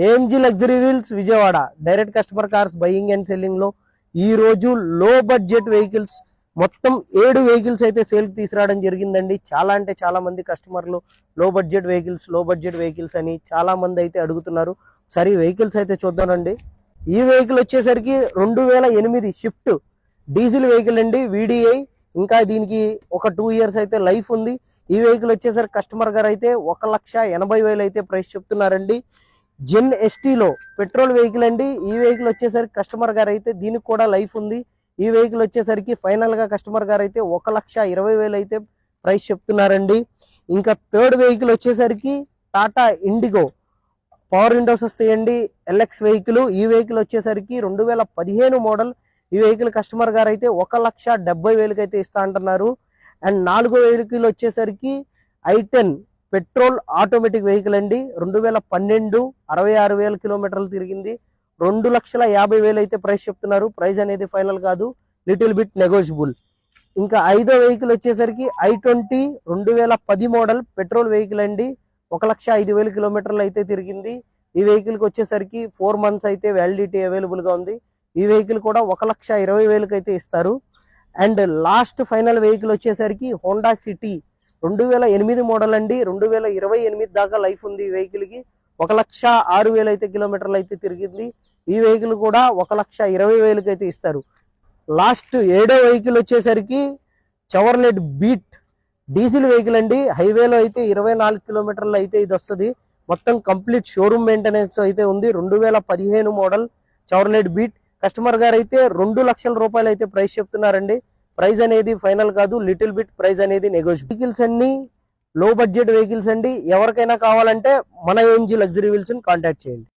AMG luxury wheels Vijayawada direct customer cars buying and selling లో ఈ రోజు లో బడ్జెట్ వెహికల్స్ మొత్తం 7 వెహికల్స్ అయితే సేల్ కి తీసుకురావడం జరిగిందండి. చాలా అంటే చాలా మంది కస్టమర్లు లో బడ్జెట్ వెహికల్స్ అని చాలా మంది అయితే అడుగుతున్నారు. సరే వెహికల్స్ అయితే చూద్దామండి. ఈ వెహికల్ వచ్చేసరికి 2008 షిఫ్ట్ డీజిల్ వెహికల్ అండి, VDI. ఇంకా దీనికి ఒక 2 ఇయర్స్ అయితే లైఫ్ ఉంది. ఈ వెహికల్ వచ్చేసరికి కస్టమర్ గారు అయితే 1,80,000 అయితే ప్రైస్ చెప్తున్నారండి. జెన్ ఎస్టీలో పెట్రోల్ వెహికల్ అండి. ఈ వెహికల్ వచ్చేసరికి కస్టమర్ గారు అయితే దీనికి కూడా లైఫ్ ఉంది. ఈ వెహికల్ వచ్చేసరికి ఫైనల్ గా కస్టమర్ గారు అయితే 1,20,000 అయితే ప్రైస్ చెప్తున్నారండి. ఇంకా థర్డ్ వెహికల్ వచ్చేసరికి టాటా ఇండిగో పవర్ విండోస్ వస్తాయండి, LX వెహికల్. ఈ వెహికల్ వచ్చేసరికి 2015 మోడల్. ఈ వెహికల్ కస్టమర్ గారు అయితే 1,70,000 అయితే ఇస్తా అంటున్నారు. అండ్ 4వ వెహికల్ వచ్చేసరికి i10 పెట్రోల్ ఆటోమేటిక్ వెహికల్ అండి. 2012 66,000 కిలోమీటర్లు తిరిగింది. 2,50,000 అయితే ప్రైస్ చెప్తున్నారు. ప్రైస్ అనేది ఫైనల్ కాదు, లిటిల్ బిట్ నెగోషియబుల్. ఇంకా 5వ వెహికల్ వచ్చేసరికి i20 2010 మోడల్ పెట్రోల్ వెహికల్ అండి. 1,05,000 కిలోమీటర్లు అయితే తిరిగింది. ఈ వెహికల్ కి వచ్చేసరికి 4 మంత్స్ అయితే వ్యాలిడిటీ అవైలబుల్ గా ఉంది. ఈ వెహికల్ కూడా 1,20,000 అయితే ఇస్తారు. అండ్ లాస్ట్ ఫైనల్ వెహికల్ వచ్చేసరికి హోండా సిటీ 2008 మోడల్ అండి. 2028 దాకా లైఫ్ ఉంది ఈ వెహికల్ కి. 1,06,000 అయితే కిలోమీటర్లు అయితే తిరిగింది. ఈ వెహికల్ కూడా 1,20,000 అయితే ఇస్తారు. లాస్ట్ 7వ వెహికల్ వచ్చేసరికి చవర్లెట్ బీట్ డీజిల్ వెహికల్ అండి. హైవేలో అయితే 24 కిలోమీటర్లు అయితే ఇది వస్తుంది. మొత్తం కంప్లీట్ షోరూమ్ మెయింటెనెన్స్ అయితే ఉంది. 2015 మోడల్ చవర్లెట్ బీట్. కస్టమర్ గారు అయితే 2,00,000 రూపాయలు అయితే ప్రైస్ చెప్తున్నారండి. ప్రైస్ అనేది ఫైనల్ కాదు, లిటిల్ బిట్ ప్రైస్ అనేది నెగోషియబుల్. వెహికల్స్ అన్ని లో బడ్జెట్ వెహికల్స్ అండి. ఎవరికైనా కావాలంటే మన ఏఎంజీ లగ్జరీ వీల్స్ ని కాంటాక్ట్ చేయండి.